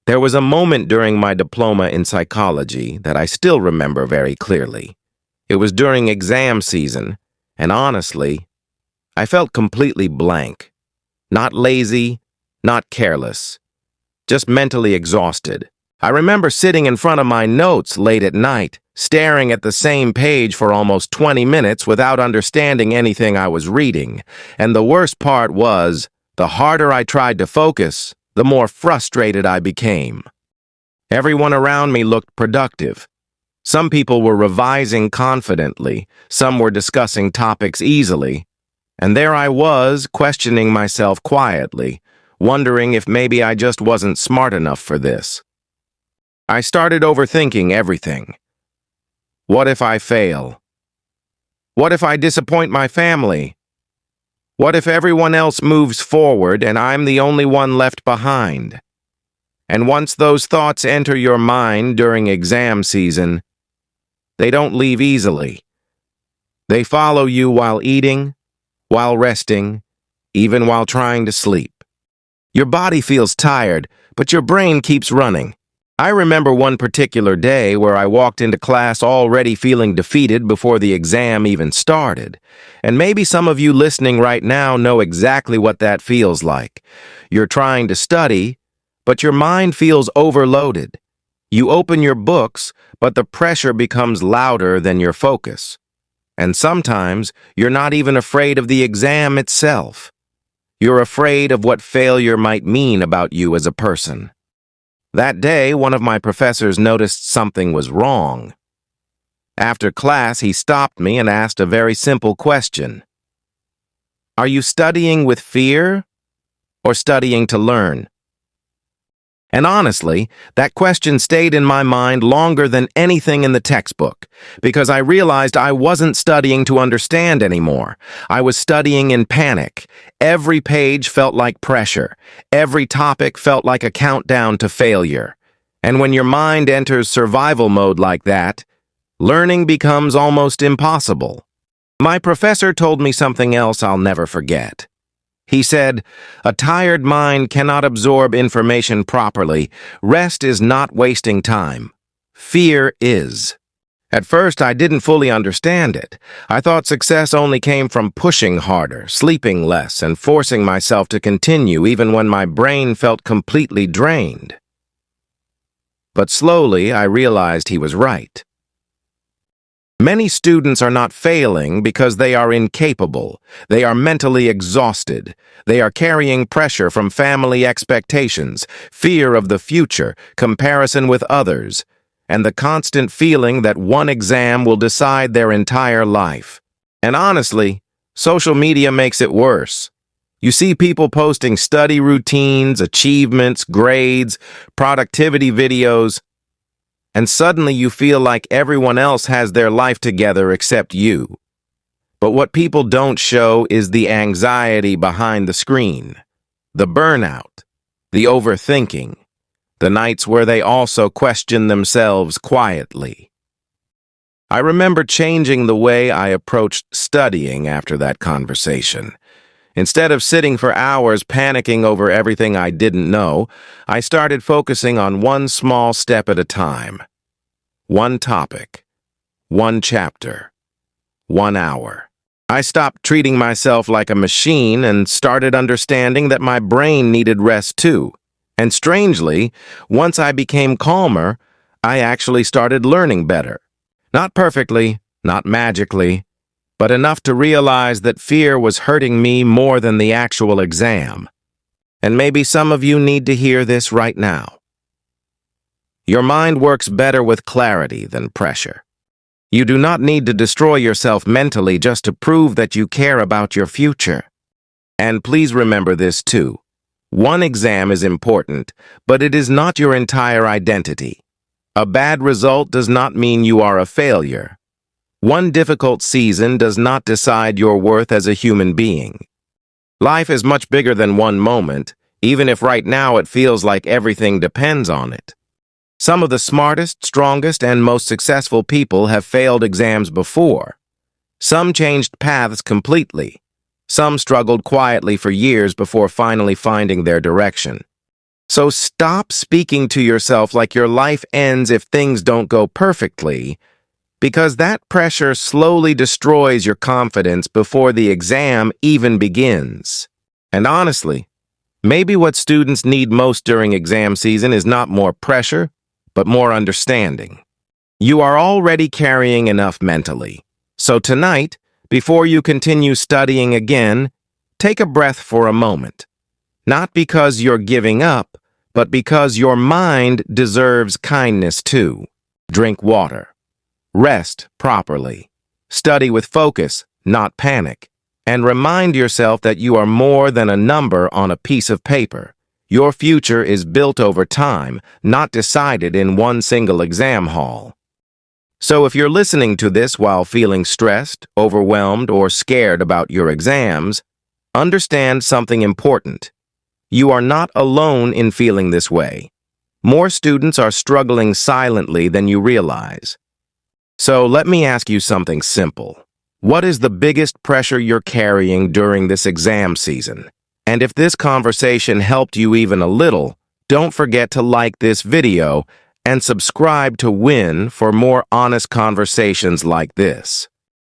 There was a moment during my diploma in psychology that I still remember very clearly. It was during exam season, and honestly, I felt completely blank. Not lazy, not careless, just mentally exhausted. I remember sitting in front of my notes late at night, staring at the same page for almost 20 minutes without understanding anything I was reading. And the worst part was, the harder I tried to focus, the more frustrated I became. Everyone around me looked productive. Some people were revising confidently, some were discussing topics easily, and there I was, questioning myself quietly, wondering if maybe I just wasn't smart enough for this. I started overthinking everything. What if I fail? What if I disappoint my family? What if everyone else moves forward and I'm the only one left behind? And once those thoughts enter your mind during exam season, they don't leave easily. They follow you while eating, while resting, even while trying to sleep. Your body feels tired, but your brain keeps running. I remember one particular day where I walked into class already feeling defeated before the exam even started. And maybe some of you listening right now know exactly what that feels like. You're trying to study, but your mind feels overloaded. You open your books, but the pressure becomes louder than your focus. And sometimes you're not even afraid of the exam itself. You're afraid of what failure might mean about you as a person. That day, one of my professors noticed something was wrong. After class, he stopped me and asked a very simple question. Are you studying with fear or studying to learn? And honestly, that question stayed in my mind longer than anything in the textbook, because I realized I wasn't studying to understand anymore. I was studying in panic. Every page felt like pressure. Every topic felt like a countdown to failure. And when your mind enters survival mode like that, learning becomes almost impossible. My professor told me something else I'll never forget. He said, "A tired mind cannot absorb information properly. Rest is not wasting time. Fear is." At first, I didn't fully understand it. I thought success only came from pushing harder, sleeping less, and forcing myself to continue even when my brain felt completely drained. But slowly, I realized he was right. Many students are not failing because they are incapable. They are mentally exhausted. They are carrying pressure from family expectations, fear of the future, comparison with others, and the constant feeling that one exam will decide their entire life. And honestly, social media makes it worse. You see people posting study routines, achievements, grades, productivity videos, and suddenly you feel like everyone else has their life together except you. But what people don't show is the anxiety behind the screen, the burnout, the overthinking, the nights where they also question themselves quietly. I remember changing the way I approached studying after that conversation. Instead of sitting for hours panicking over everything I didn't know, I started focusing on one small step at a time. One topic, one chapter, 1 hour. I stopped treating myself like a machine and started understanding that my brain needed rest too. And strangely, once I became calmer, I actually started learning better. Not perfectly, not magically, but enough to realize that fear was hurting me more than the actual exam. And maybe some of you need to hear this right now. Your mind works better with clarity than pressure. You do not need to destroy yourself mentally just to prove that you care about your future. And please remember this too. One exam is important, but it is not your entire identity. A bad result does not mean you are a failure. One difficult season does not decide your worth as a human being. Life is much bigger than one moment, even if right now it feels like everything depends on it. Some of the smartest, strongest, and most successful people have failed exams before. Some changed paths completely. Some struggled quietly for years before finally finding their direction. So stop speaking to yourself like your life ends if things don't go perfectly, because that pressure slowly destroys your confidence before the exam even begins. And honestly, maybe what students need most during exam season is not more pressure, but more understanding. You are already carrying enough mentally. So tonight, before you continue studying again, take a breath for a moment. Not because you're giving up, but because your mind deserves kindness too. Drink water. Rest properly. Study with focus, not panic. And remind yourself that you are more than a number on a piece of paper. Your future is built over time, not decided in one single exam hall. So if you're listening to this while feeling stressed, overwhelmed, or scared about your exams, understand something important. You are not alone in feeling this way. More students are struggling silently than you realize. So let me ask you something simple. What is the biggest pressure you're carrying during this exam season? And if this conversation helped you even a little, don't forget to like this video and subscribe to Win for more honest conversations like this.